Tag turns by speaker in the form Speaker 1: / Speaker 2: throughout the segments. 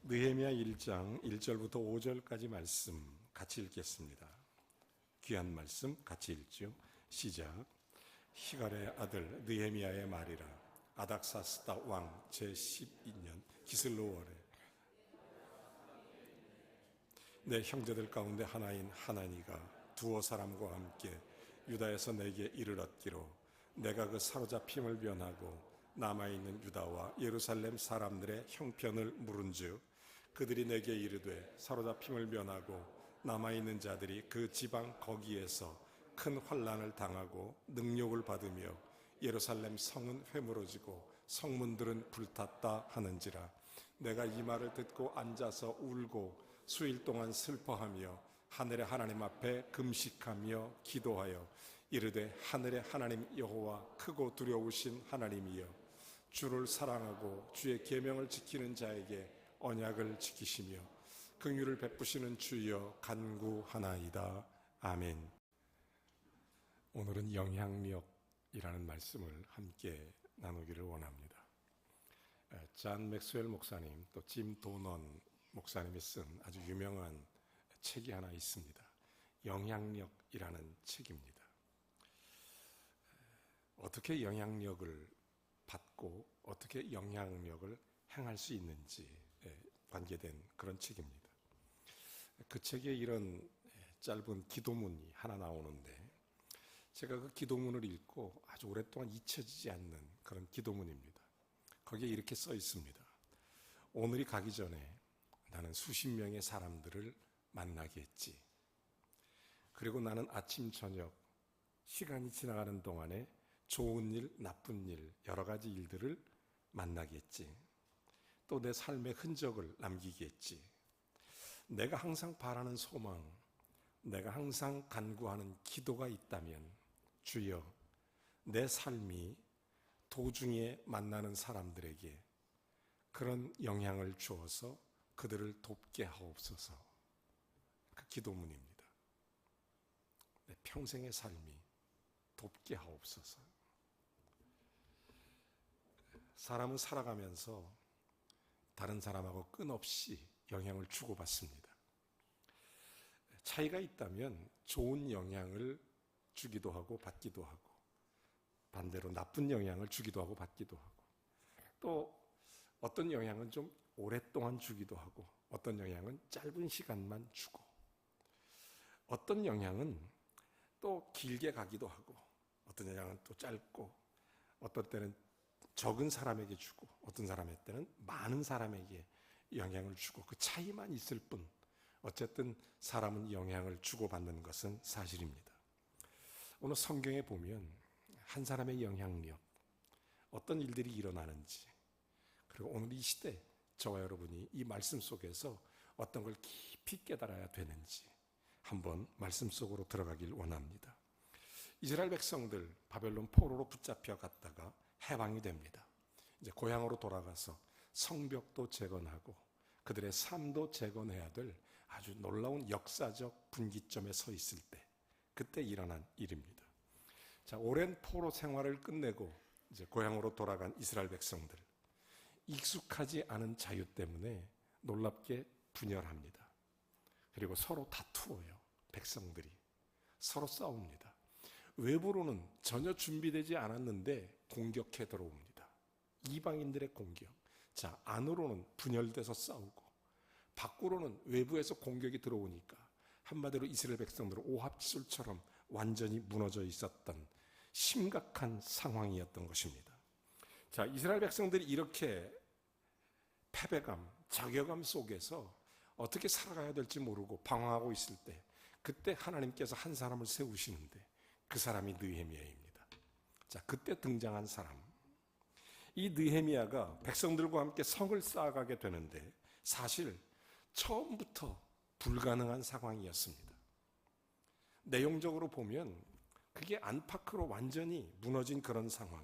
Speaker 1: 느헤미야 1장 1절부터 5절까지 말씀 같이 읽겠습니다. 귀한 말씀 같이 읽죠. 시작. 히갈의 아들 느헤미야의 말이라. 아닥사스다 왕 제12년 기슬로월에 내 형제들 가운데 하나인 하나니가 두어 사람과 함께 유다에서 내게 이르렀기로 내가 그 사로잡힘을 변하고 남아있는 유다와 예루살렘 사람들의 형편을 물은즉 그들이 내게 이르되 사로잡힘을 면하고 남아있는 자들이 그 지방 거기에서 큰 환난을 당하고 능욕을 받으며 예루살렘 성은 회무러지고 성문들은 불탔다 하는지라. 내가 이 말을 듣고 앉아서 울고 수일 동안 슬퍼하며 하늘의 하나님 앞에 금식하며 기도하여 이르되 하늘의 하나님 여호와 크고 두려우신 하나님이여 주를 사랑하고 주의 계명을 지키는 자에게 언약을 지키시며 긍휼을 베푸시는 주여 간구하나이다. 아멘. 오늘은 영향력이라는 말씀을 함께 나누기를 원합니다. 잔 맥스웰 목사님 또 짐 도넌 목사님이 쓴 아주 유명한 책이 하나 있습니다. 영향력이라는 책입니다. 어떻게 영향력을 받고 어떻게 영향력을 행할 수 있는지 관계된 그런 책입니다. 그 책에 이런 짧은 기도문이 하나 나오는데 제가 그 기도문을 읽고 아주 오랫동안 잊혀지지 않는 그런 기도문입니다. 거기에 이렇게 써 있습니다. 오늘이 가기 전에 나는 수십 명의 사람들을 만나게 했지. 그리고 나는 아침 저녁 시간이 지나가는 동안에 좋은 일, 나쁜 일, 여러 가지 일들을 만나겠지. 또 내 삶의 흔적을 남기겠지. 내가 항상 바라는 소망, 내가 항상 간구하는 기도가 있다면 주여 내 삶이 도중에 만나는 사람들에게 그런 영향을 주어서 그들을 돕게 하옵소서. 그 기도문입니다. 내 평생의 삶이 돕게 하옵소서. 사람은 살아가면서 다른 사람하고 끊없이 영향을 주고받습니다. 차이가 있다면 좋은 영향을 주기도 하고 받기도 하고 반대로 나쁜 영향을 주기도 하고 받기도 하고 또 어떤 영향은 좀 오랫동안 주기도 하고 어떤 영향은 짧은 시간만 주고 어떤 영향은 또 길게 가기도 하고 어떤 영향은 또 짧고 어떤 때는 적은 사람에게 주고 어떤 사람의 때는 많은 사람에게 영향을 주고 그 차이만 있을 뿐 어쨌든 사람은 영향을 주고받는 것은 사실입니다. 오늘 성경에 보면 한 사람의 영향력 어떤 일들이 일어나는지 그리고 오늘 이 시대 저와 여러분이 이 말씀 속에서 어떤 걸 깊이 깨달아야 되는지 한번 말씀 속으로 들어가길 원합니다. 이스라엘 백성들 바벨론 포로로 붙잡혀 갔다가 해방이 됩니다. 이제 고향으로 돌아가서 성벽도 재건하고 그들의 삶도 재건해야 될 아주 놀라운 역사적 분기점에 서 있을 때 그때 일어난 일입니다. 자, 오랜 포로 생활을 끝내고 이제 고향으로 돌아간 이스라엘 백성들 익숙하지 않은 자유 때문에 놀랍게 분열합니다. 그리고 서로 다투어요. 백성들이 서로 싸웁니다. 외부로는 전혀 준비되지 않았는데 공격해 들어옵니다. 이방인들의 공격. 자, 안으로는 분열돼서 싸우고 밖으로는 외부에서 공격이 들어오니까 한마디로 이스라엘 백성들은 오합지졸처럼 완전히 무너져 있었던 심각한 상황이었던 것입니다. 자, 이스라엘 백성들이 이렇게 패배감, 자괴감 속에서 어떻게 살아가야 될지 모르고 방황하고 있을 때 그때 하나님께서 한 사람을 세우시는데 그 사람이 느헤미야입니다. 자, 그때 등장한 사람. 이 느헤미야가 백성들과 함께 성을 쌓아가게 되는데 사실 처음부터 불가능한 상황이었습니다. 내용적으로 보면 그게 안팎으로 완전히 무너진 그런 상황.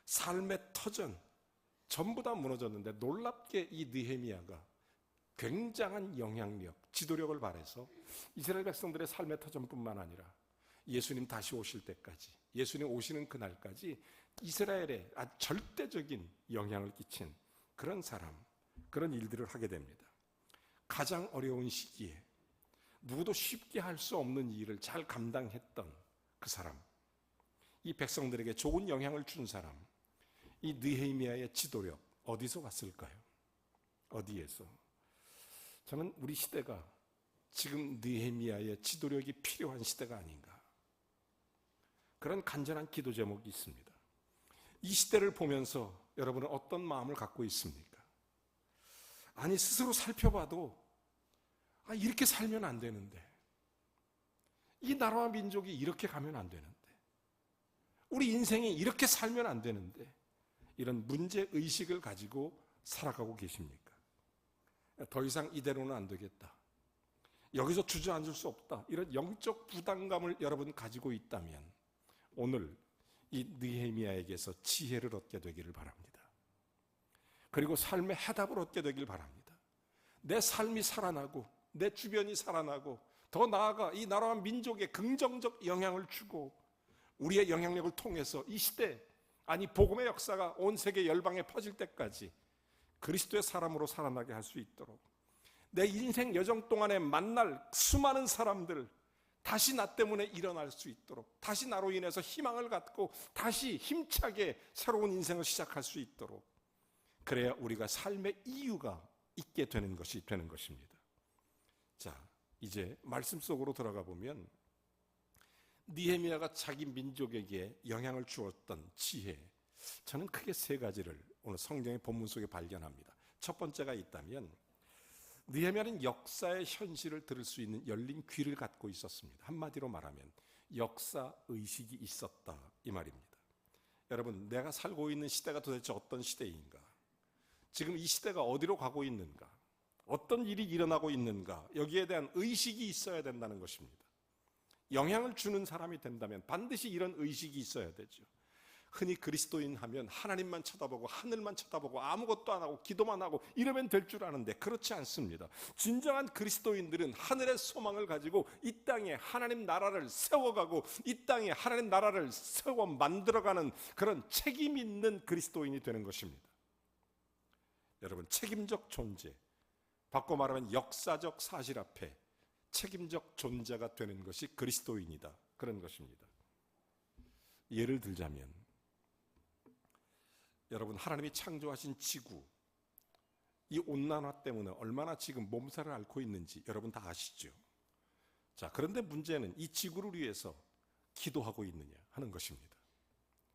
Speaker 1: 삶의 터전 전부 다 무너졌는데 놀랍게 이 느헤미야가 굉장한 영향력, 지도력을 발해서 이스라엘 백성들의 삶의 터전뿐만 아니라 예수님 다시 오실 때까지, 예수님 오시는 그날까지 이스라엘에 아주 절대적인 영향을 끼친 그런 사람, 그런 일들을 하게 됩니다. 가장 어려운 시기에 누구도 쉽게 할 수 없는 일을 잘 감당했던 그 사람, 이 백성들에게 좋은 영향을 준 사람, 이 느헤미야의 지도력 어디서 왔을까요? 어디에서? 저는 우리 시대가 지금 느헤미야의 지도력이 필요한 시대가 아닌가, 그런 간절한 기도 제목이 있습니다. 이 시대를 보면서 여러분은 어떤 마음을 갖고 있습니까? 아니, 스스로 살펴봐도 이렇게 살면 안 되는데, 이 나라와 민족이 이렇게 가면 안 되는데, 우리 인생이 이렇게 살면 안 되는데, 이런 문제의식을 가지고 살아가고 계십니까? 더 이상 이대로는 안 되겠다, 여기서 주저앉을 수 없다, 이런 영적 부담감을 여러분 가지고 있다면 오늘 이 느헤미야에게서 지혜를 얻게 되기를 바랍니다. 그리고 삶의 해답을 얻게 되길 바랍니다. 내 삶이 살아나고 내 주변이 살아나고 더 나아가 이 나라와 민족에 긍정적 영향을 주고 우리의 영향력을 통해서 이 시대, 아니 복음의 역사가 온 세계 열방에 퍼질 때까지 그리스도의 사람으로 살아나게 할 수 있도록, 내 인생 여정 동안에 만날 수많은 사람들 다시 나 때문에 일어날 수 있도록, 다시 나로 인해서 희망을 갖고 다시 힘차게 새로운 인생을 시작할 수 있도록, 그래야 우리가 삶의 이유가 있게 되는 것이 되는 것입니다. 자, 이제 말씀 속으로 들어가 보면 느헤미야가 자기 민족에게 영향을 주었던 지혜, 저는 크게 세 가지를 오늘 성경의 본문 속에 발견합니다. 첫 번째가 있다면, 느헤미야는 역사의 현실을 들을 수 있는 열린 귀를 갖고 있었습니다. 한마디로 말하면 역사의식이 있었다, 이 말입니다. 여러분, 내가 살고 있는 시대가 도대체 어떤 시대인가? 지금 이 시대가 어디로 가고 있는가? 어떤 일이 일어나고 있는가? 여기에 대한 의식이 있어야 된다는 것입니다. 영향을 주는 사람이 된다면 반드시 이런 의식이 있어야 되죠. 흔히 그리스도인 하면 하나님만 쳐다보고 하늘만 쳐다보고 아무것도 안 하고 기도만 하고 이러면 될 줄 아는데, 그렇지 않습니다. 진정한 그리스도인들은 하늘의 소망을 가지고 이 땅에 하나님 나라를 세워가고 이 땅에 하나님 나라를 세워 만들어가는 그런 책임 있는 그리스도인이 되는 것입니다. 여러분, 책임적 존재, 바꿔 말하면 역사적 사실 앞에 책임적 존재가 되는 것이 그리스도인이다, 그런 것입니다. 예를 들자면, 여러분, 하나님이 창조하신 지구, 이 온난화 때문에 얼마나 지금 몸살을 앓고 있는지 여러분 다 아시죠? 자, 그런데 문제는 이 지구를 위해서 기도하고 있느냐 하는 것입니다.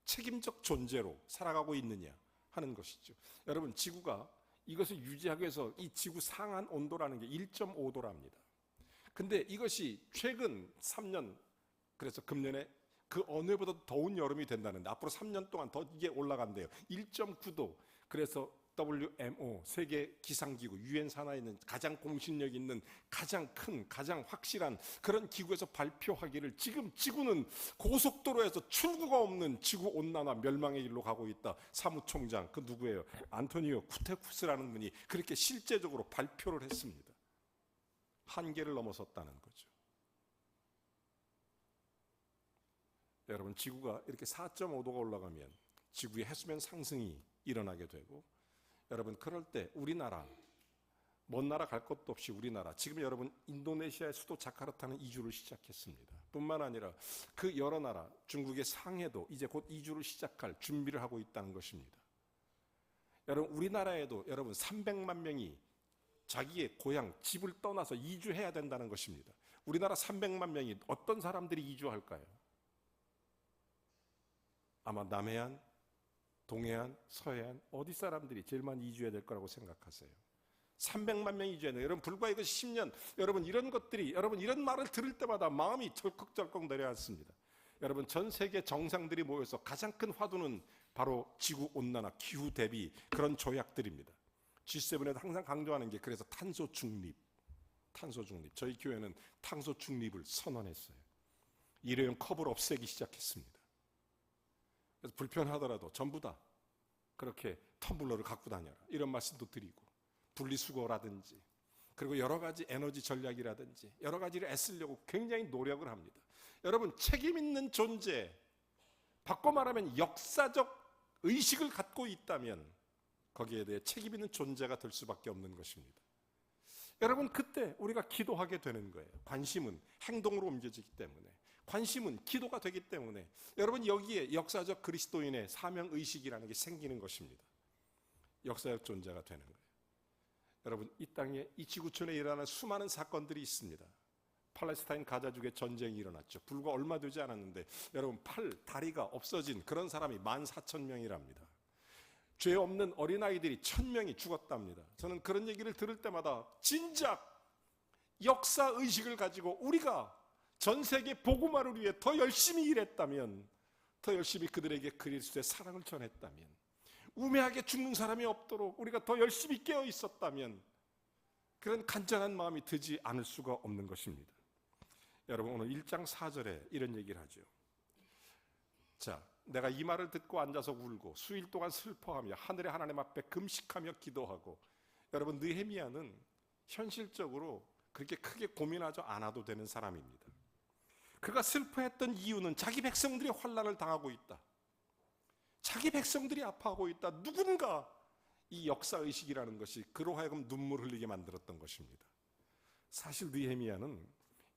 Speaker 1: 책임적 존재로 살아가고 있느냐 하는 것이죠. 여러분, 지구가 이것을 유지하기 위해서 이 지구 상한 온도라는 게 1.5도랍니다. 근데 이것이 최근 3년, 그래서 금년에 그 어느 해보다 더운 여름이 된다는데 앞으로 3년 동안 더 이게 올라간대요. 1.9도. 그래서 WMO, 세계 기상기구, 유엔 산하에 있는 가장 공신력 있는 가장 큰, 가장 확실한 그런 기구에서 발표하기를 지금 지구는 고속도로에서 출구가 없는 지구 온난화 멸망의 길로 가고 있다. 사무총장, 그 누구예요? 안토니오 구테쿠스라는 분이 그렇게 실제적으로 발표를 했습니다. 한계를 넘어섰다는 거죠. 여러분, 지구가 이렇게 4.5도가 올라가면 지구의 해수면 상승이 일어나게 되고, 여러분, 그럴 때 우리나라, 먼 나라 갈 것도 없이 우리나라, 지금 여러분 인도네시아의 수도 자카르타는 이주를 시작했습니다. 뿐만 아니라 그 여러 나라, 중국의 상해도 이제 곧 이주를 시작할 준비를 하고 있다는 것입니다. 여러분, 우리나라에도 여러분 300만 명이 자기의 고향, 집을 떠나서 이주해야 된다는 것입니다. 우리나라 300만 명이 어떤 사람들이 이주할까요? 아마 남해안, 동해안, 서해안, 어디 사람들이 제일 많이 이주해야 될 거라고 생각하세요? 300만 명이 이주해야 돼요. 여러분, 불과 이거 10년, 여러분 이런 것들이, 여러분 이런 말을 들을 때마다 마음이 덜컥덜컥 내려앉습니다. 여러분, 전 세계 정상들이 모여서 가장 큰 화두는 바로 지구온난화, 기후 대비 그런 조약들입니다. G7에도 항상 강조하는 게, 그래서 탄소 중립. 저희 교회는 탄소 중립을 선언했어요. 일회용 컵을 없애기 시작했습니다. 그래서 불편하더라도 전부 다 그렇게 텀블러를 갖고 다녀라, 이런 말씀도 드리고, 분리수거라든지 그리고 여러 가지 에너지 전략이라든지 여러 가지를 애쓰려고 굉장히 노력을 합니다. 여러분, 책임 있는 존재, 바꿔 말하면 역사적 의식을 갖고 있다면 거기에 대해 책임 있는 존재가 될 수밖에 없는 것입니다. 여러분, 그때 우리가 기도하게 되는 거예요. 관심은 행동으로 옮겨지기 때문에, 관심은 기도가 되기 때문에 여러분, 여기에 역사적 그리스도인의 사명의식이라는 게 생기는 것입니다. 역사적 존재가 되는 거예요. 여러분, 이 땅에, 이 지구촌에 일어나는 수많은 사건들이 있습니다. 팔레스타인 가자족의 전쟁이 일어났죠. 불과 얼마 되지 않았는데 여러분, 다리가 없어진 그런 사람이 14,000명이랍니다. 죄 없는 어린아이들이 1,000명이 죽었답니다. 저는 그런 얘기를 들을 때마다 진작 역사의식을 가지고 우리가 전 세계 복음화를 위해 더 열심히 일했다면, 더 열심히 그들에게 그리스도의 사랑을 전했다면, 우매하게 죽는 사람이 없도록 우리가 더 열심히 깨어 있었다면, 그런 간절한 마음이 들지 않을 수가 없는 것입니다. 여러분, 오늘 1장 4절에 이런 얘기를 하죠. 자, 내가 이 말을 듣고 앉아서 울고 수일 동안 슬퍼하며 하늘의 하나님 앞에 금식하며 기도하고. 여러분, 느헤미야는 현실적으로 그렇게 크게 고민하지 않아도 되는 사람입니다. 그가 슬퍼했던 이유는 자기 백성들이 환난을 당하고 있다, 자기 백성들이 아파하고 있다. 누군가 이 역사의식이라는 것이 그로 하여금 눈물 흘리게 만들었던 것입니다. 사실 느헤미야는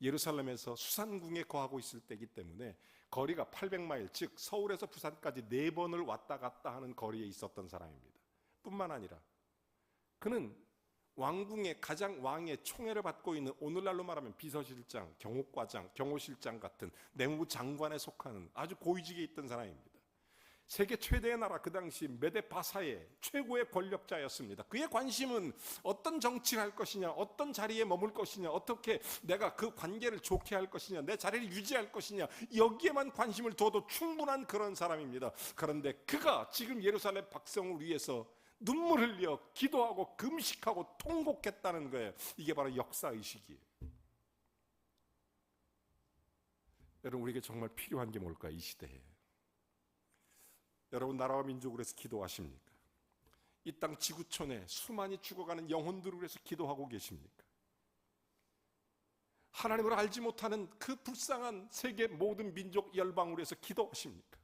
Speaker 1: 예루살렘에서 수산궁에 거하고 있을 때이기 때문에 거리가 800마일, 즉 서울에서 부산까지 4번을 왔다 갔다 하는 거리에 있었던 사람입니다. 뿐만 아니라 그는 왕궁의 가장 왕의 총애를 받고 있는, 오늘날로 말하면 비서실장, 경호과장, 경호실장 같은 내무부 장관에 속하는 아주 고위직에 있던 사람입니다. 세계 최대의 나라, 그 당시 메데바사의 최고의 권력자였습니다. 그의 관심은 어떤 정치를 할 것이냐, 어떤 자리에 머물 것이냐, 어떻게 내가 그 관계를 좋게 할 것이냐, 내 자리를 유지할 것이냐, 여기에만 관심을 둬도 충분한 그런 사람입니다. 그런데 그가 지금 예루살렘 백성을 위해서 눈물 흘려 기도하고 금식하고 통곡했다는 거예요. 이게 바로 역사의식이에요. 여러분, 우리에게 정말 필요한 게 뭘까, 이 시대에? 여러분, 나라와 민족을 위해서 기도하십니까? 이 땅 지구촌에 수많이 죽어가는 영혼들을 위해서 기도하고 계십니까? 하나님을 알지 못하는 그 불쌍한 세계 모든 민족 열방을 위해서 기도하십니까?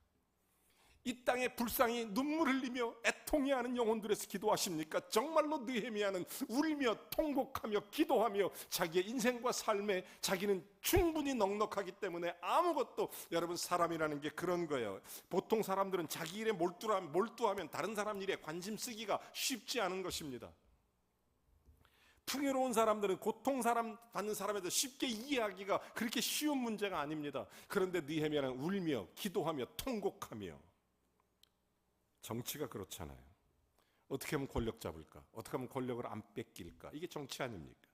Speaker 1: 이 땅에 불쌍히 눈물 흘리며 애통해하는 영혼들에서 기도하십니까? 정말로 느헤미야는 울며 통곡하며 기도하며 자기의 인생과 삶에 자기는 충분히 넉넉하기 때문에 아무것도, 여러분, 사람이라는 게 그런 거예요. 보통 사람들은 자기 일에 몰두하면 다른 사람 일에 관심 쓰기가 쉽지 않은 것입니다. 풍요로운 사람들은 고통받는 사람에 대해서 쉽게 이해하기가 그렇게 쉬운 문제가 아닙니다. 그런데 느헤미야는 울며 기도하며 통곡하며. 정치가 그렇잖아요. 어떻게 하면 권력 잡을까? 어떻게 하면 권력을 안 뺏길까? 이게 정치 아닙니까?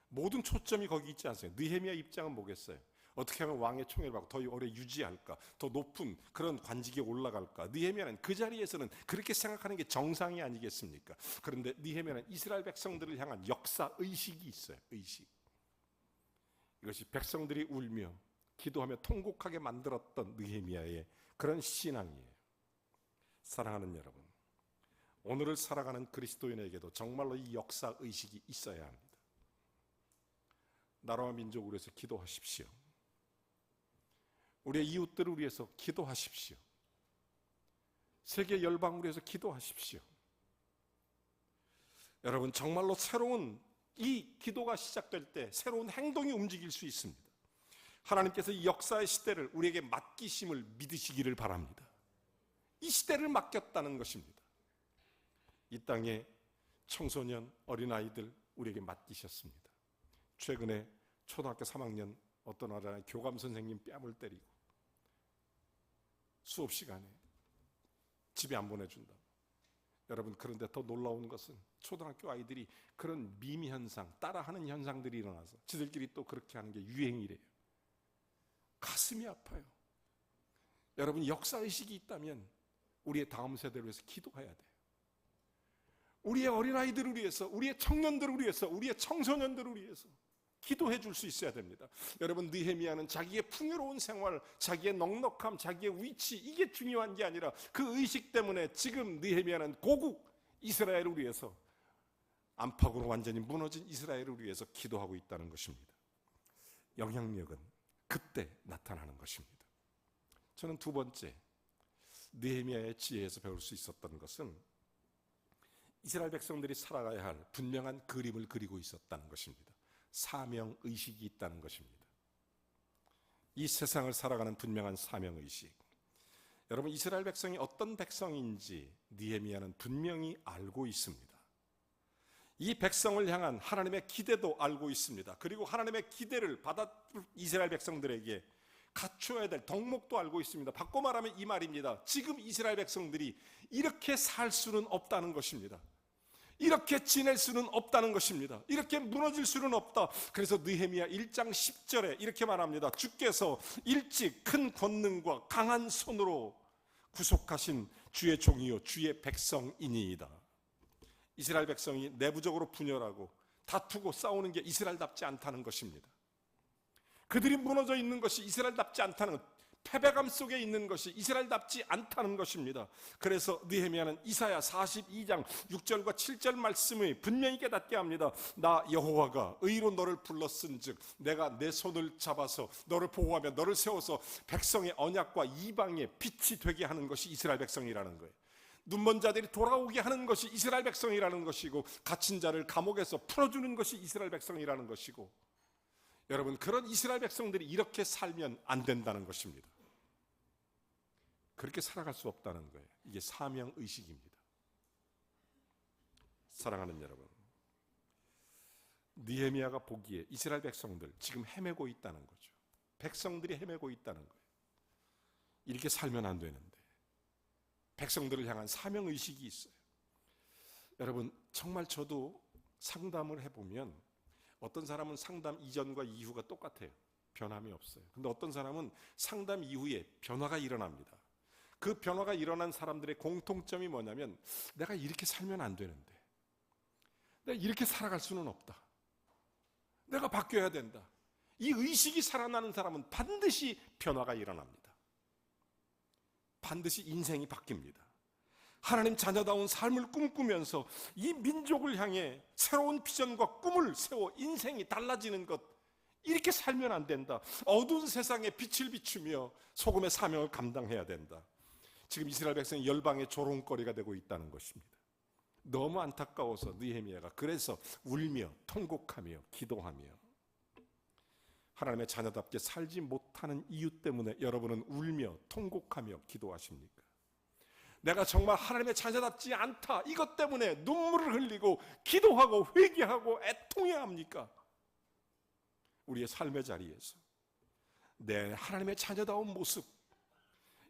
Speaker 1: 모든 초점이 거기 있지 않습니까? 느헤미야 입장은 뭐겠어요? 어떻게 하면 왕의 총애를 받고 더 오래 유지할까? 더 높은 그런 관직에 올라갈까? 느헤미야는 그 자리에서는 그렇게 생각하는 게 정상이 아니겠습니까? 그런데 느헤미야는 이스라엘 백성들을 향한 역사의식이 있어요. 의식. 이것이 백성들이 울며 기도하며 통곡하게 만들었던 느헤미야의 그런 신앙이에요. 사랑하는 여러분, 오늘을 살아가는 그리스도인에게도 정말로 이 역사의식이 있어야 합니다. 나라와 민족을 위해서 기도하십시오. 우리의 이웃들을 위해서 기도하십시오. 세계 열방을 위해서 기도하십시오. 여러분, 정말로 새로운 이 기도가 시작될 때 새로운 행동이 움직일 수 있습니다. 하나님께서 이 역사의 시대를 우리에게 맡기심을 믿으시기를 바랍니다. 이 시대를 맡겼다는 것입니다. 이 땅에 청소년, 어린아이들 우리에게 맡기셨습니다. 최근에 초등학교 3학년 어떤 어린아이 교감 선생님 뺨을 때리고 수업 시간에 집에 안 보내준다. 여러분, 그런데 더 놀라운 것은 초등학교 아이들이 그런 밈 현상, 따라하는 현상들이 일어나서 지들끼리 또 그렇게 하는 게 유행이래요. 가슴이 아파요. 여러분, 역사의식이 있다면 우리의 다음 세대를 위해서 기도해야 돼요. 우리의 어린아이들을 위해서, 우리의 청년들을 위해서, 우리의 청소년들을 위해서 기도해 줄 수 있어야 됩니다. 여러분, 느헤미야는 자기의 풍요로운 생활, 자기의 넉넉함, 자기의 위치, 이게 중요한 게 아니라 그 의식 때문에 지금 느헤미야는 고국 이스라엘을 위해서, 안팎으로 완전히 무너진 이스라엘을 위해서 기도하고 있다는 것입니다. 영향력은 그때 나타나는 것입니다. 저는 두 번째, 느헤미야의 지혜에서 배울 수 있었던 것은 이스라엘 백성들이 살아가야 할 분명한 그림을 그리고 있었다는 것입니다. 사명의식이 있다는 것입니다. 이 세상을 살아가는 분명한 사명의식. 여러분, 이스라엘 백성이 어떤 백성인지 느헤미야는 분명히 알고 있습니다. 이 백성을 향한 하나님의 기대도 알고 있습니다. 그리고 하나님의 기대를 받아 이스라엘 백성들에게 갖춰야 될 덕목도 알고 있습니다. 바꿔 말하면 이 말입니다. 지금 이스라엘 백성들이 이렇게 살 수는 없다는 것입니다. 이렇게 지낼 수는 없다는 것입니다. 이렇게 무너질 수는 없다. 그래서 느헤미야 1장 10절에 이렇게 말합니다. 주께서 일찍 큰 권능과 강한 손으로 구속하신 주의 종이요 주의 백성이니이다. 이스라엘 백성이 내부적으로 분열하고 다투고 싸우는 게 이스라엘답지 않다는 것입니다. 그들이 무너져 있는 것이 이스라엘답지 않다는 것, 패배감 속에 있는 것이 이스라엘답지 않다는 것입니다. 그래서 느헤미야는 이사야 42장 6절과 7절 말씀을 분명히 깨닫게 합니다. 나 여호와가 의로 너를 불렀은즉 내가 내 손을 잡아서 너를 보호하며 너를 세워서 백성의 언약과 이방의 빛이 되게 하는 것이 이스라엘 백성이라는 거예요. 눈먼 자들이 돌아오게 하는 것이 이스라엘 백성이라는 것이고, 갇힌 자를 감옥에서 풀어주는 것이 이스라엘 백성이라는 것이고, 여러분, 그런 이스라엘 백성들이 이렇게 살면 안 된다는 것입니다. 그렇게 살아갈 수 없다는 거예요. 이게 사명의식입니다. 사랑하는 여러분, 느헤미야가 보기에 이스라엘 백성들 지금 헤매고 있다는 거죠. 백성들이 헤매고 있다는 거예요. 이렇게 살면 안 되는데 백성들을 향한 사명의식이 있어요. 여러분, 정말 저도 상담을 해보면 어떤 사람은 상담 이전과 이후가 똑같아요. 변함이 없어요. 근데 어떤 사람은 상담 이후에 변화가 일어납니다. 그 변화가 일어난 사람들의 공통점이 뭐냐면, 내가 이렇게 살면 안 되는데, 내가 이렇게 살아갈 수는 없다, 내가 바뀌어야 된다. 이 의식이 살아나는 사람은 반드시 변화가 일어납니다. 반드시 인생이 바뀝니다. 하나님 자녀다운 삶을 꿈꾸면서 이 민족을 향해 새로운 비전과 꿈을 세워 인생이 달라지는 것, 이렇게 살면 안 된다. 어두운 세상에 빛을 비추며 소금의 사명을 감당해야 된다. 지금 이스라엘 백성이 열방의 조롱거리가 되고 있다는 것입니다. 너무 안타까워서 느헤미야가 그래서 울며 통곡하며 기도하며, 하나님의 자녀답게 살지 못하는 이유 때문에 여러분은 울며 통곡하며 기도하십니까? 내가 정말 하나님의 자녀답지 않다, 이것 때문에 눈물을 흘리고 기도하고 회개하고 애통해야 합니까? 우리의 삶의 자리에서 내 하나님의 자녀다운 모습,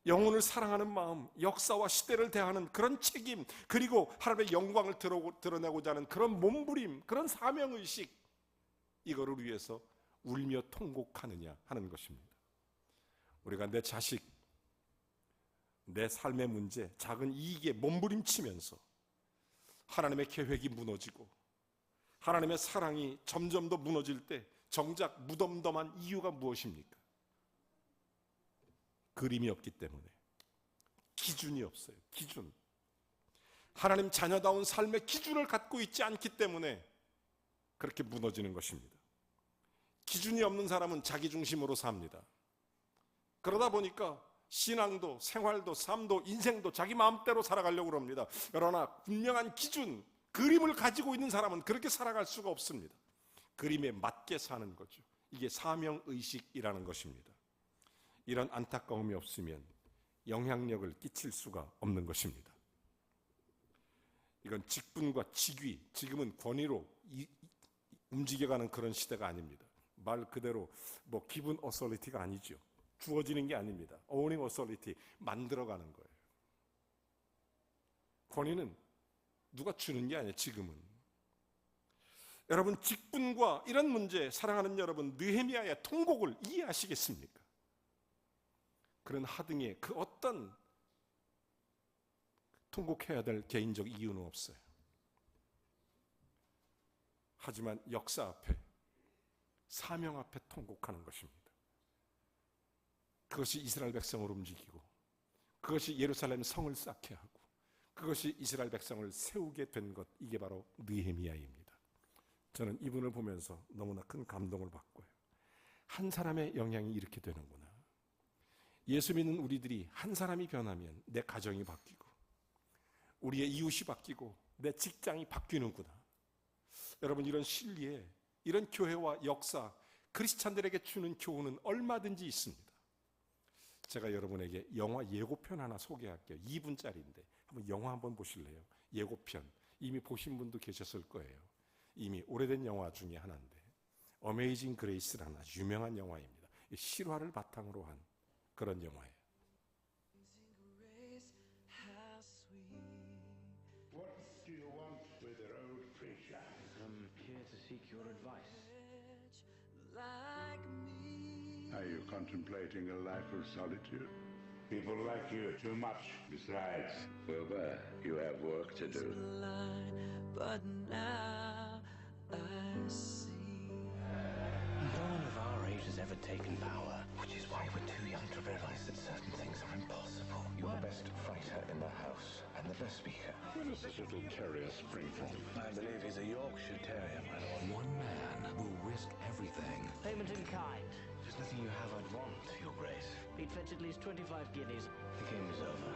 Speaker 1: 영혼을 사랑하는 마음, 역사와 시대를 대하는 그런 책임, 그리고 하나님의 영광을 드러내고자 하는 그런 몸부림, 그런 사명의식, 이거를 위해서 울며 통곡하느냐 하는 것입니다. 우리가 내 자식, 내 삶의 문제, 작은 이익에 몸부림치면서 하나님의 계획이 무너지고 하나님의 사랑이 점점 더 무너질 때 정작 무덤덤한 이유가 무엇입니까? 그림이 없기 때문에, 기준이 없어요. 기준. 하나님 자녀다운 삶의 기준을 갖고 있지 않기 때문에 그렇게 무너지는 것입니다. 기준이 없는 사람은 자기 중심으로 삽니다. 그러다 보니까 신앙도 생활도 삶도 인생도 자기 마음대로 살아가려고 합니다. 그러나 분명한 기준, 그림을 가지고 있는 사람은 그렇게 살아갈 수가 없습니다. 그림에 맞게 사는 거죠. 이게 사명의식이라는 것입니다. 이런 안타까움이 없으면 영향력을 끼칠 수가 없는 것입니다. 이건 직분과 직위, 지금은 권위로 움직여가는 그런 시대가 아닙니다. 말 그대로 기분 어소리티가 아니죠. 주어지는 게 아닙니다. owning authority, 만들어가는 거예요. 권위는 누가 주는 게 아니에요. 지금은. 여러분, 직분과 이런 문제, 사랑하는 여러분, 느헤미야의 통곡을 이해하시겠습니까? 그런 하등의 그 어떤 통곡해야 될 개인적 이유는 없어요. 하지만 역사 앞에, 사명 앞에 통곡하는 것입니다. 그것이 이스라엘 백성을 움직이고, 그것이 예루살렘 성을 쌓게 하고, 그것이 이스라엘 백성을 세우게 된 것, 이게 바로 느헤미야입니다. 저는 이분을 보면서 너무나 큰 감동을 받고요. 한 사람의 영향이 이렇게 되는구나. 예수 믿는 우리들이 한 사람이 변하면 내 가정이 바뀌고, 우리의 이웃이 바뀌고, 내 직장이 바뀌는구나. 여러분, 이런 진리에, 이런 교회와 역사, 크리스찬들에게 주는 교훈은 얼마든지 있습니다. 제가 여러분에게 영화 예고편 하나 소개할게요. 2분짜리인데 한번 영화 한번 보실래요? 예고편. 이미 보신 분도 계셨을 거예요. 이미 오래된 영화 중에 하나인데 어메이징 그레이스라는 아주 유명한 영화입니다. 실화를 바탕으로 한 그런 영화예요.
Speaker 2: What do you want with the old preacher?
Speaker 3: I'm here to seek your advice.
Speaker 2: Are you contemplating a life of solitude? People like you are too much. Besides, Wilbur, you have work to do.
Speaker 4: But now I see.
Speaker 3: No one of our age has ever taken power, which is why we're too young to realize that certain things are impossible. You're the best fighter in the house and the best speaker.
Speaker 2: Where does this little terrier spring from?
Speaker 3: I believe he's a Yorkshire Terrier, my lord.
Speaker 5: One man will risk everything.
Speaker 6: Payment in kind.
Speaker 3: There's nothing you have I'd want, Your Grace.
Speaker 6: He'd fetch at least 25 guineas.
Speaker 3: The game is over.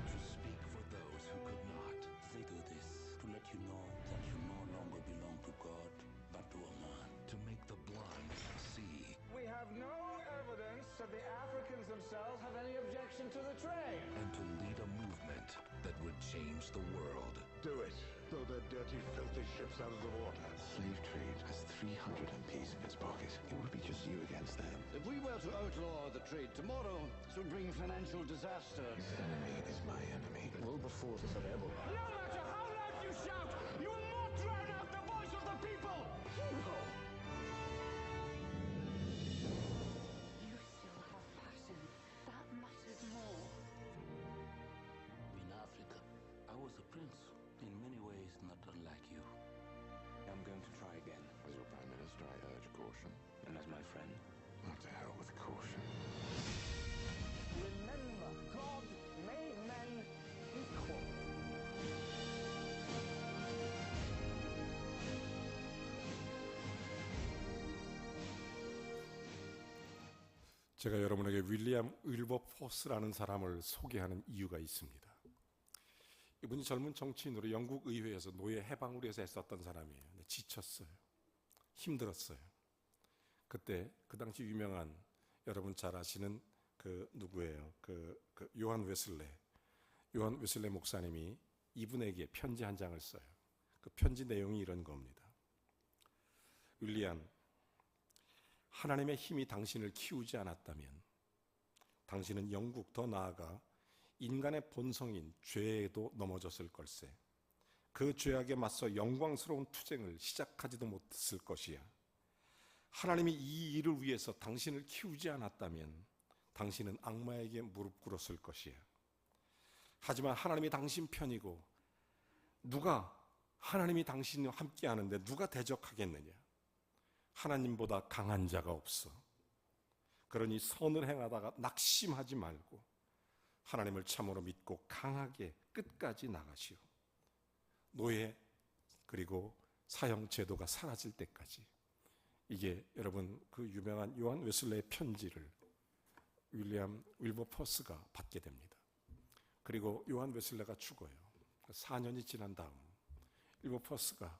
Speaker 5: To speak for those who could not.
Speaker 7: They do this to let you know that you no longer belong to God, but to a man.
Speaker 5: To make the blind see.
Speaker 8: We have no evidence that the Africans themselves have any objection to the trade.
Speaker 5: And to lead a movement that would change the world.
Speaker 2: Do it. Throw the dirty, filthy ships out of the water.
Speaker 9: Slave trade has 300 MPs in its pocket. It would be just you against them.
Speaker 10: If we were to outlaw the trade tomorrow, this would bring financial disaster.
Speaker 9: His enemy is my enemy.
Speaker 3: Wilberforce is a rebel.
Speaker 8: No matter how loud you shout, you will not drown out the voice of the people!
Speaker 6: Hero!
Speaker 11: You still have passion. That matters more.
Speaker 7: In Africa, I was a prince. In many ways, not unlike you.
Speaker 9: I'm going to try again. As your Prime Minister, I urge caution.
Speaker 3: And as my friend,
Speaker 9: Not to hell with caution.
Speaker 8: Remember, God made men equal.
Speaker 1: 제가 여러분에게 윌리엄 윌버포스라는 사람을 소개하는 이유가 있습니다. 이분이 젊은 정치인으로 영국 의회에서 노예 해방을 위해서 애썼던 사람이에요. 지쳤어요. 힘들었어요. 그때 그 당시 유명한, 여러분 잘 아시는 그 누구예요? 그 요한 웨슬레 목사님이 이분에게 편지 한 장을 써요. 그 편지 내용이 이런 겁니다. 윌리엄, 하나님의 힘이 당신을 키우지 않았다면 당신은 영국, 더 나아가 인간의 본성인 죄에도 넘어졌을 걸세. 그 죄악에 맞서 영광스러운 투쟁을 시작하지도 못했을 것이야. 하나님이 이 일을 위해서 당신을 키우지 않았다면 당신은 악마에게 무릎 꿇었을 것이야. 하지만 하나님이 당신 편이고 하나님이 당신과 함께 하는데 누가 대적하겠느냐? 하나님보다 강한 자가 없어. 그러니 선을 행하다가 낙심하지 말고 하나님을 참으로 믿고 강하게 끝까지 나가시오. 노예 그리고 사형 제도가 사라질 때까지. 이게 여러분 그 유명한 요한 웨슬레의 편지를 윌리엄 윌버포스가 받게 됩니다. 그리고 요한 웨슬레가 죽어요. 4년이 지난 다음 윌버포스가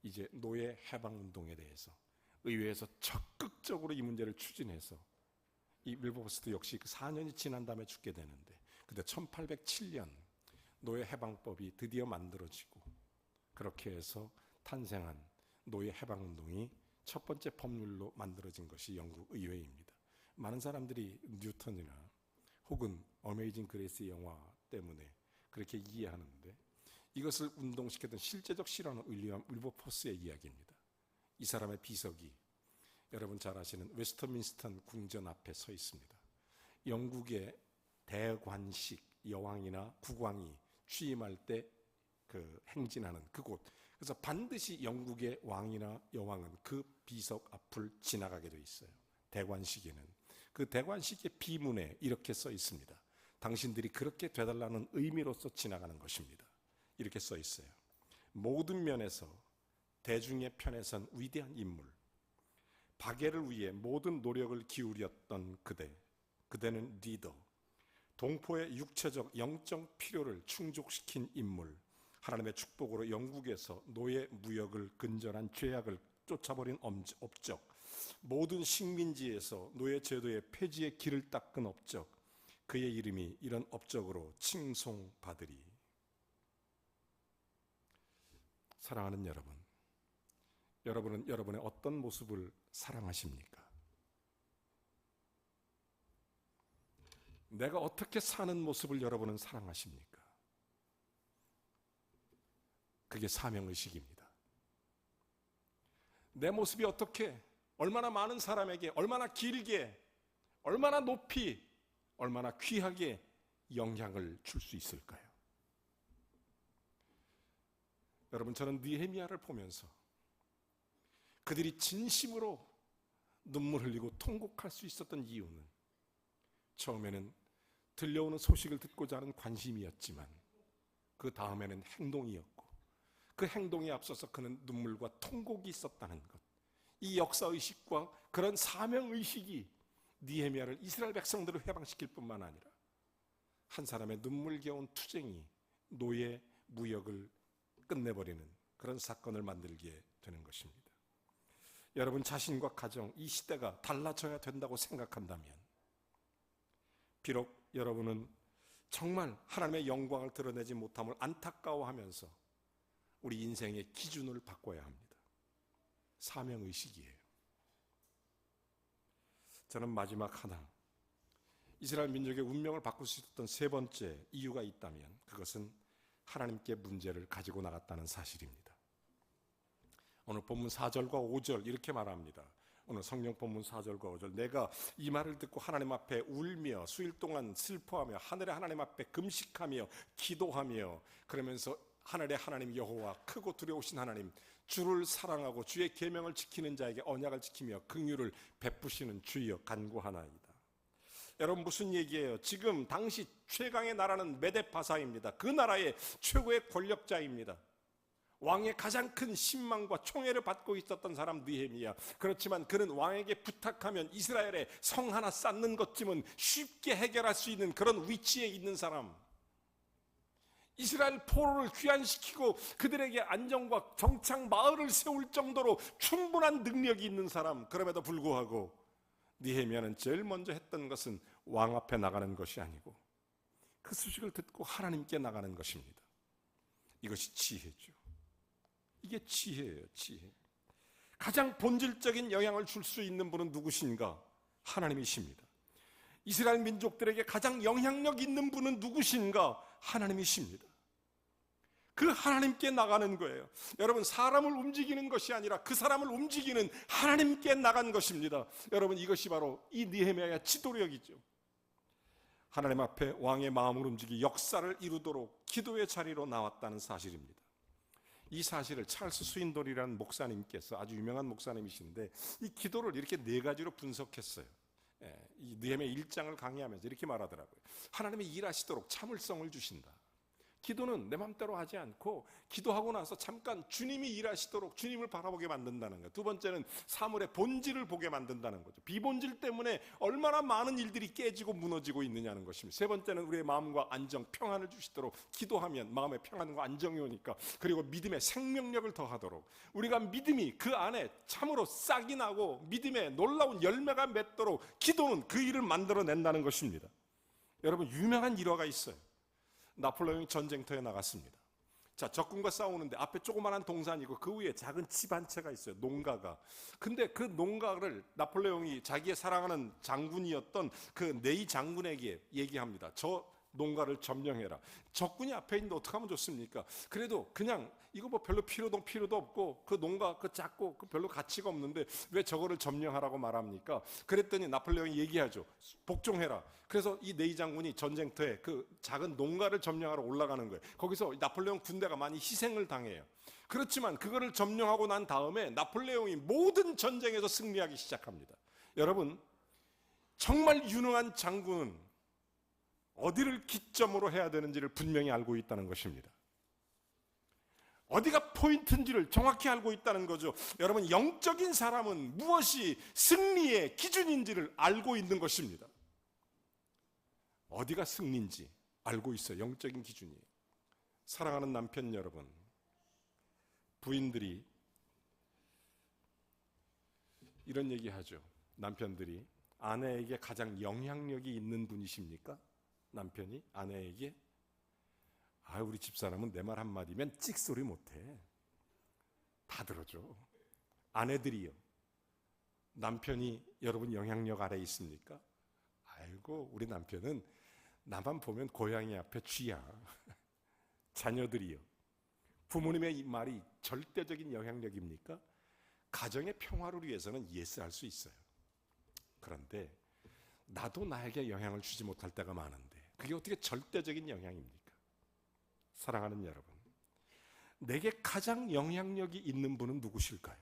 Speaker 1: 이제 노예 해방운동에 대해서 의회에서 적극적으로 이 문제를 추진해서 이 윌버포스도 역시 그 4년이 지난 다음에 죽게 되는데, 근데 1807년 노예 해방법이 드디어 만들어지고 그렇게 해서 탄생한 노예 해방운동이 첫 번째 법률로 만들어진 것이 영국 의회입니다. 많은 사람들이 뉴턴이나 혹은 어메이징 그레이스 영화 때문에 그렇게 이해하는데, 이것을 운동시켰던 실제적 실화는 윌리엄 윌버포스의 이야기입니다. 이 사람의 비석이 여러분 잘 아시는 웨스터민스터 궁전 앞에 서 있습니다. 영국의 대관식 여왕이나 국왕이 취임할 때 그 행진하는 그곳. 그래서 반드시 영국의 왕이나 여왕은 그 비석 앞을 지나가게 돼 있어요. 대관식에는. 그 대관식의 비문에 이렇게 써 있습니다. 당신들이 그렇게 되달라는 의미로서 지나가는 것입니다. 이렇게 써 있어요. 모든 면에서 대중의 편에 선 위대한 인물, 박애를 위해 모든 노력을 기울였던 그대는 리더, 동포의 육체적 영적 필요를 충족시킨 인물, 하나님의 축복으로 영국에서 노예 무역을 근절한 죄악을 쫓아버린 업적, 모든 식민지에서 노예 제도의 폐지의 길을 닦은 업적, 그의 이름이 이런 업적으로 칭송받으리. 사랑하는 여러분, 여러분은 여러분의 어떤 모습을 사랑하십니까? 내가 어떻게 사는 모습을 여러분은 사랑하십니까? 그게 사명의식입니다. 내 모습이 어떻게, 얼마나 많은 사람에게, 얼마나 길게, 얼마나 높이, 얼마나 귀하게 영향을 줄 수 있을까요? 여러분, 저는 느헤미야를 보면서 그들이 진심으로 눈물 흘리고 통곡할 수 있었던 이유는 처음에는 들려오는 소식을 듣고자 하는 관심이었지만 그 다음에는 행동이었고, 그 행동에 앞서서 그는 눈물과 통곡이 있었다는 것, 이 역사의식과 그런 사명의식이 느헤미야를 이스라엘 백성들을 해방시킬 뿐만 아니라 한 사람의 눈물겨운 투쟁이 노예 무역을 끝내버리는 그런 사건을 만들게 되는 것입니다. 여러분 자신과 가정, 이 시대가 달라져야 된다고 생각한다면 비록 여러분은 정말 하나님의 영광을 드러내지 못함을 안타까워하면서 우리 인생의 기준을 바꿔야 합니다. 사명의식이에요. 저는 마지막 하나, 이스라엘 민족의 운명을 바꿀 수 있었던 세 번째 이유가 있다면 그것은 하나님께 문제를 가지고 나갔다는 사실입니다. 오늘 본문 4절과 5절 이렇게 말합니다. 오늘 성령 본문 4절과 5절, 내가 이 말을 듣고 하나님 앞에 울며 수일 동안 슬퍼하며 하늘의 하나님 앞에 금식하며 기도하며, 그러면서 하늘의 하나님 여호와, 크고 두려우신 하나님, 주를 사랑하고 주의 계명을 지키는 자에게 언약을 지키며 긍휼을 베푸시는 주여 간구하나이다. 여러분 무슨 얘기예요? 지금 당시 최강의 나라는 메데파사입니다. 그 나라의 최고의 권력자입니다. 왕의 가장 큰 신망과 총애를 받고 있었던 사람 느헤미야. 그렇지만 그는 왕에게 부탁하면 이스라엘에 성 하나 쌓는 것쯤은 쉽게 해결할 수 있는 그런 위치에 있는 사람, 이스라엘 포로를 귀환시키고 그들에게 안정과 정착 마을을 세울 정도로 충분한 능력이 있는 사람. 그럼에도 불구하고 느헤미야는 제일 먼저 했던 것은 왕 앞에 나가는 것이 아니고 그 소식을 듣고 하나님께 나가는 것입니다. 이것이 지혜죠. 이게 지혜예요, 지혜. 가장 본질적인 영향을 줄 수 있는 분은 누구신가? 하나님이십니다. 이스라엘 민족들에게 가장 영향력 있는 분은 누구신가? 하나님이십니다. 그 하나님께 나가는 거예요. 여러분, 사람을 움직이는 것이 아니라 그 사람을 움직이는 하나님께 나간 것입니다. 여러분, 이것이 바로 이 느헤미야의 지도력이죠. 하나님 앞에 왕의 마음을 움직이 역사를 이루도록 기도의 자리로 나왔다는 사실입니다. 이 사실을 찰스 스윈돌이라는 목사님께서, 아주 유명한 목사님이신데, 이 기도를 이렇게 네 가지로 분석했어요. 이 느헤미야 1장을 강의하면서 이렇게 말하더라고요. 하나님이 일하시도록 참을성을 주신다. 기도는 내 맘대로 하지 않고 기도하고 나서 잠깐 주님이 일하시도록 주님을 바라보게 만든다는 거예요. 두 번째는 사물의 본질을 보게 만든다는 거죠. 비본질 때문에 얼마나 많은 일들이 깨지고 무너지고 있느냐는 것입니다. 세 번째는 우리의 마음과 안정, 평안을 주시도록 기도하면 마음의 평안과 안정이 오니까, 그리고 믿음의 생명력을 더하도록, 우리가 믿음이 그 안에 참으로 싹이 나고 믿음의 놀라운 열매가 맺도록 기도는 그 일을 만들어낸다는 것입니다. 여러분, 유명한 일화가 있어요. 나폴레옹이 전쟁터에 나갔습니다. 자, 적군과 싸우는데 앞에 조그마한 동산이고 그 위에 작은 집 한 채가 있어요. 농가가. 근데 그 농가를 나폴레옹이 자기의 사랑하는 장군이었던 그 네이 장군에게 얘기합니다. 저 농가를 점령해라. 적군이 앞에 있는데 어떻게 하면 좋습니까? 그래도 그냥 이거 뭐 별로 필요도 없고 그 농가 그 작고 그 별로 가치가 없는데 왜 저거를 점령하라고 말합니까? 그랬더니 나폴레옹이 얘기하죠. 복종해라. 그래서 이 네이 장군이 전쟁터에 그 작은 농가를 점령하러 올라가는 거예요. 거기서 나폴레옹 군대가 많이 희생을 당해요. 그렇지만 그거를 점령하고 난 다음에 나폴레옹이 모든 전쟁에서 승리하기 시작합니다. 여러분, 정말 유능한 장군은 어디를 기점으로 해야 되는지를 분명히 알고 있다는 것입니다. 어디가 포인트인지를 정확히 알고 있다는 거죠. 여러분, 영적인 사람은 무엇이 승리의 기준인지를 알고 있는 것입니다. 어디가 승리인지 알고 있어요. 영적인 기준이. 사랑하는 남편 여러분, 부인들이 이런 얘기하죠. 남편들이 아내에게 가장 영향력이 있는 분이십니까? 남편이 아내에게 우리 집사람은 내 말 한마디면 찍소리 못해. 다 들어줘. 아내들이요. 남편이 여러분 영향력 아래 있습니까? 아이고 우리 남편은 나만 보면 고양이 앞에 쥐야. 자녀들이요. 부모님의 이 말이 절대적인 영향력입니까? 가정의 평화를 위해서는 예스할 수 있어요. 그런데 나도 나에게 영향을 주지 못할 때가 많은데 그게 어떻게 절대적인 영향입니까? 사랑하는 여러분, 내게 가장 영향력이 있는 분은 누구실까요?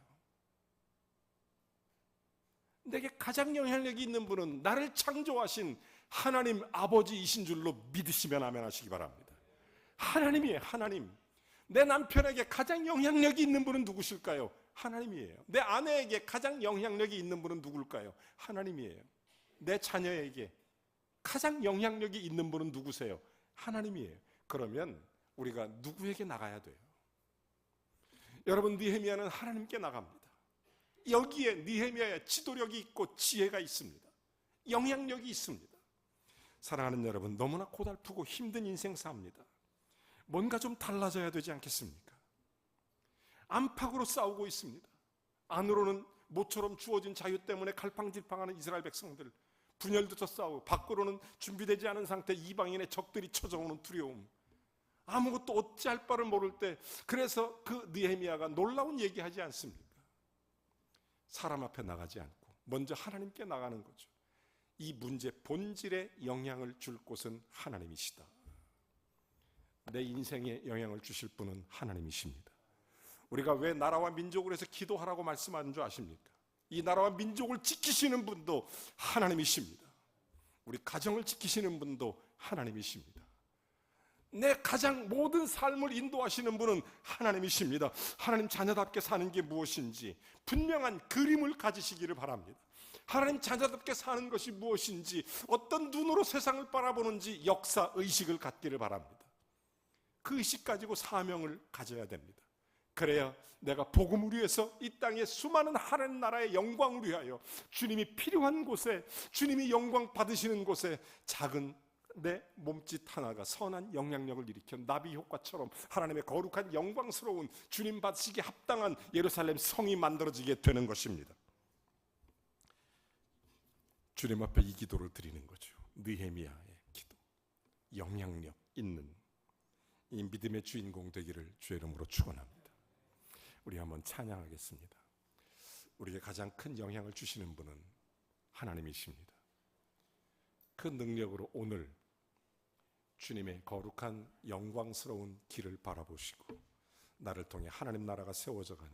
Speaker 1: 내게 가장 영향력이 있는 분은 나를 창조하신 하나님 아버지이신 줄로 믿으시면 아멘 하시기 바랍니다. 하나님이에요. 하나님. 내 남편에게 가장 영향력이 있는 분은 누구실까요? 하나님이에요. 내 아내에게 가장 영향력이 있는 분은 누굴까요? 하나님이에요. 내 자녀에게 가장 영향력이 있는 분은 누구세요? 하나님이에요. 그러면 우리가 누구에게 나가야 돼요? 여러분, 느헤미야는 하나님께 나갑니다. 여기에 느헤미야의 지도력이 있고 지혜가 있습니다. 영향력이 있습니다. 사랑하는 여러분, 너무나 고달프고 힘든 인생 삽니다. 뭔가 좀 달라져야 되지 않겠습니까? 안팎으로 싸우고 있습니다. 안으로는 모처럼 주어진 자유 때문에 갈팡질팡하는 이스라엘 백성들, 분열부터 싸우고, 밖으로는 준비되지 않은 상태 이방인의 적들이 쳐져오는 두려움, 아무것도 어찌할 바를 모를 때, 그래서 그 느헤미야가 놀라운 얘기하지 않습니까? 사람 앞에 나가지 않고 먼저 하나님께 나가는 거죠. 이 문제 본질에 영향을 줄 곳은 하나님이시다. 내 인생에 영향을 주실 분은 하나님이십니다. 우리가 왜 나라와 민족을 해서 기도하라고 말씀하는 줄 아십니까? 이 나라와 민족을 지키시는 분도 하나님이십니다. 우리 가정을 지키시는 분도 하나님이십니다. 내 가장 모든 삶을 인도하시는 분은 하나님이십니다. 하나님 자녀답게 사는 게 무엇인지 분명한 그림을 가지시기를 바랍니다. 하나님 자녀답게 사는 것이 무엇인지, 어떤 눈으로 세상을 바라보는지 역사 의식을 갖기를 바랍니다. 그 의식 가지고 사명을 가져야 됩니다. 그래야 내가 복음을 위해서 이 땅의 수많은 하나님 나라의 영광을 위하여 주님이 필요한 곳에, 주님이 영광 받으시는 곳에 작은 내 몸짓 하나가 선한 영향력을 일으켜 나비 효과처럼 하나님의 거룩한 영광스러운 주님 받으시기에 합당한 예루살렘 성이 만들어지게 되는 것입니다. 주님 앞에 이 기도를 드리는 거죠. 느헤미야의 기도. 영향력 있는 이 믿음의 주인공 되기를 주의 이름으로 축원합니다. 우리 한번 찬양하겠습니다. 우리에게 가장 큰 영향을 주시는 분은 하나님이십니다. 그 능력으로 오늘 주님의 거룩한 영광스러운 길을 바라보시고 나를 통해 하나님 나라가 세워져 가는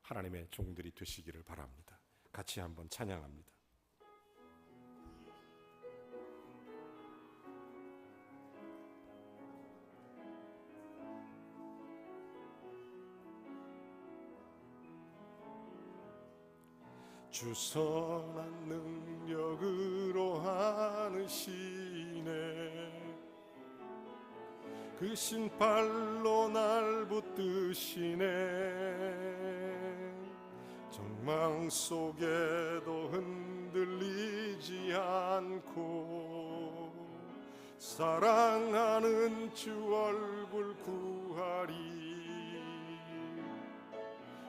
Speaker 1: 하나님의 종들이 되시기를 바랍니다. 같이 한번 찬양합니다. 주 선한 능력으로 하시네, 그 신발로 날 붙드시네. 정망 속에도 흔들리지 않고 사랑하는 주 얼굴 구하리.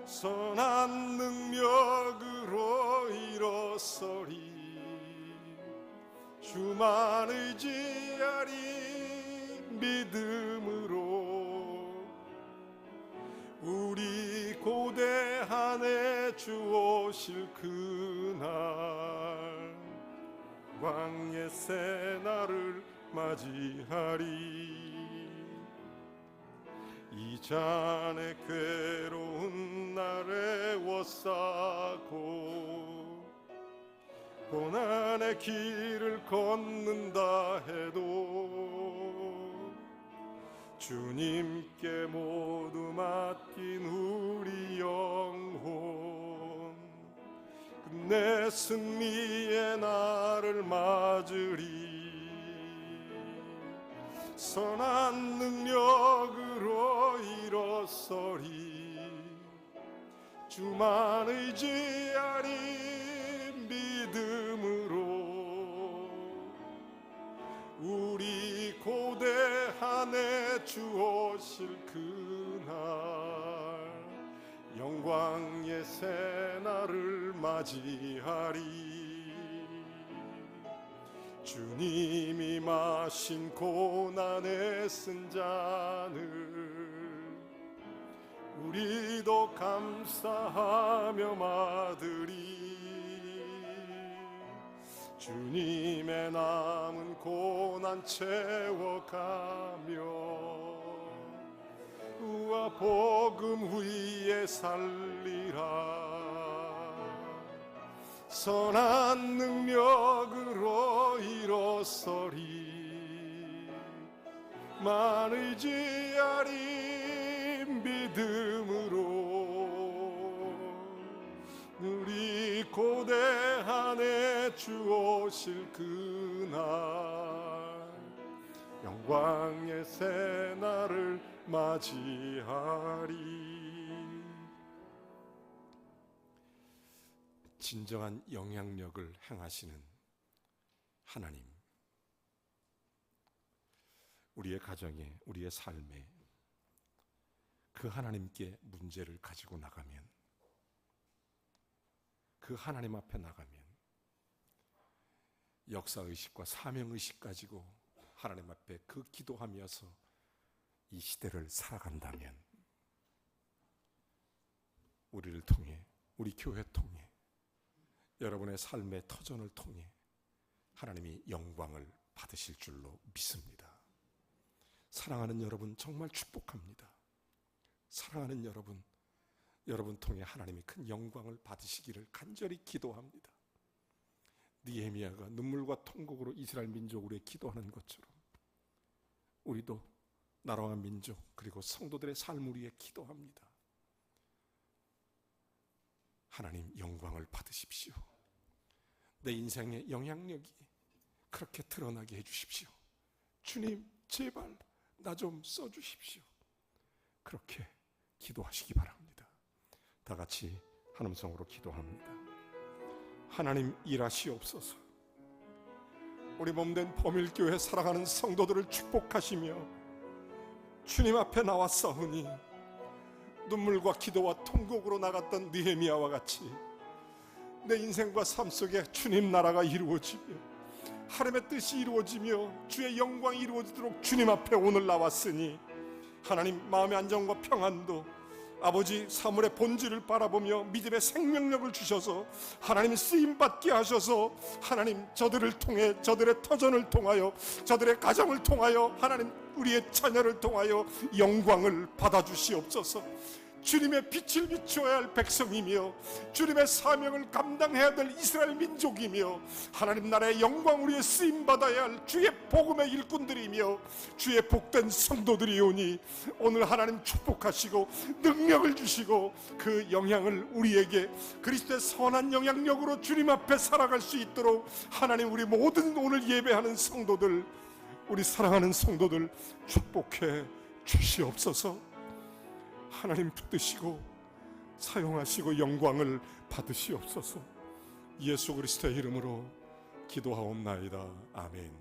Speaker 1: 선한 능력으로 일어서리. 주만 의지하리. 믿음으로 우리 고대한에 주 오실 그날 광야 새날을 맞이하리. 이 잔의 괴로운 날에 워싸고 고난의 길을 걷는다 해도 주님께 모두 맡긴 우리 영혼 끝내 승리의 날을 맞으리. 선한 능력을 영광으로 일어서리. 주만 의지하리 믿음으로. 우리 고대한에 주 오실 그날 영광의 새날을 맞이하리. 주님이 마신 고난의 쓴 잔을 우리도 감사하며 받으리. 주님의 남은 고난 채워가며 우와 복음 위에 살리라. 선한 능력으로 일어서리. 만 의지하리 믿음으로. 우리 고대한에 주 오실 그날 영광의 새날을 맞이하리. 진정한 영향력을 행하시는 하나님, 우리의 가정에, 우리의 삶에 그 하나님께 문제를 가지고 나가면, 그 하나님 앞에 나가면 역사의식과 사명의식 가지고 하나님 앞에 그 기도하면서 이 시대를 살아간다면 우리를 통해, 우리 교회 통해, 여러분의 삶의 터전을 통해 하나님이 영광을 받으실 줄로 믿습니다. 사랑하는 여러분, 정말 축복합니다. 사랑하는 여러분, 여러분 통해 하나님이 큰 영광을 받으시기를 간절히 기도합니다. 느헤미야가 눈물과 통곡으로 이스라엘 민족으로 기도하는 것처럼 우리도 나라와 민족 그리고 성도들의 삶을 위해 기도합니다. 하나님 영광을 받으십시오. 내 인생의 영향력이 그렇게 드러나게 해주십시오. 주님 제발 나 좀 써주십시오. 그렇게 기도하시기 바랍니다. 다 같이 한 음성으로 기도합니다. 하나님 일하시옵소서. 우리 몸된 범일교회 살아가는 성도들을 축복하시며 주님 앞에 나와 싸우니 눈물과 기도와 통곡으로 나갔던 느헤미야와 같이 내 인생과 삶 속에 주님 나라가 이루어지며 하나님의 뜻이 이루어지며 주의 영광이 이루어지도록 주님 앞에 오늘 나왔으니 하나님 마음의 안정과 평안도 아버지 사물의 본질을 바라보며 믿음의 생명력을 주셔서 하나님 쓰임받게 하셔서 하나님 저들을 통해 저들의 터전을 통하여 저들의 가정을 통하여 하나님 우리의 자녀를 통하여 영광을 받아주시옵소서. 주님의 빛을 비추어야 할 백성이며 주님의 사명을 감당해야 될 이스라엘 민족이며 하나님 나라의 영광 우리의 쓰임받아야 할 주의 복음의 일꾼들이며 주의 복된 성도들이오니 오늘 하나님 축복하시고 능력을 주시고 그 영향을 우리에게 그리스도의 선한 영향력으로 주님 앞에 살아갈 수 있도록 하나님 우리 모든 오늘 예배하는 성도들 우리 사랑하는 성도들 축복해 주시옵소서. 하나님 붙드시고 사용하시고 영광을 받으시옵소서. 예수 그리스도의 이름으로 기도하옵나이다. 아멘.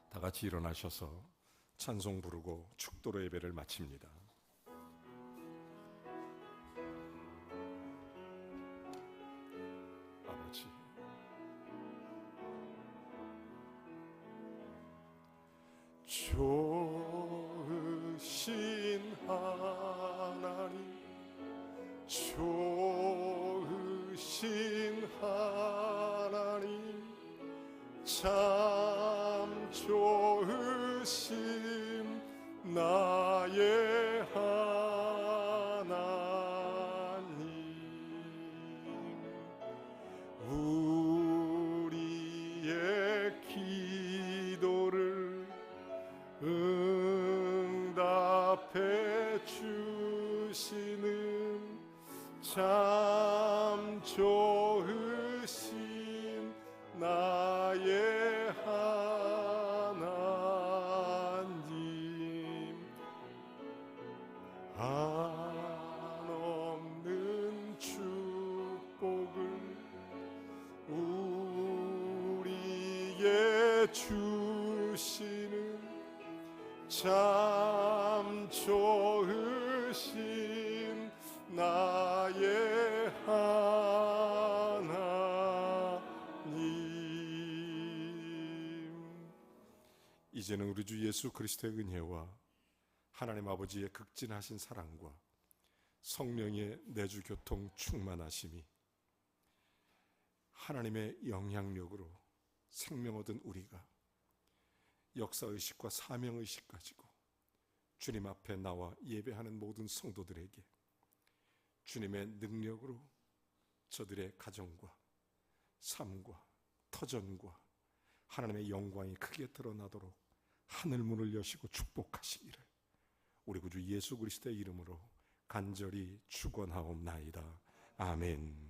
Speaker 1: 다 같이 일어나셔서 찬송 부르고 축도로 예배를 마칩니다. 아버지 좋으신 하나님 좋으신 하나님 참 좋으신 나의 하나님 우리의 기도를 응답해 주시는 참 좋으신 나의 하나님 주시는 참 좋으신 나의 하나님. 이제는 우리 주 예수 그리스도의 은혜와 하나님 아버지의 극진하신 사랑과 성령의 내주 교통 충만하심이 하나님의 영향력으로 생명 얻은 우리가 역사의식과 사명의식 가지고 주님 앞에 나와 예배하는 모든 성도들에게 주님의 능력으로 저들의 가정과 삶과 터전과 하나님의 영광이 크게 드러나도록 하늘문을 여시고 축복하시기를 우리 구주 예수 그리스도의 이름으로 간절히 축원하옵나이다. 아멘.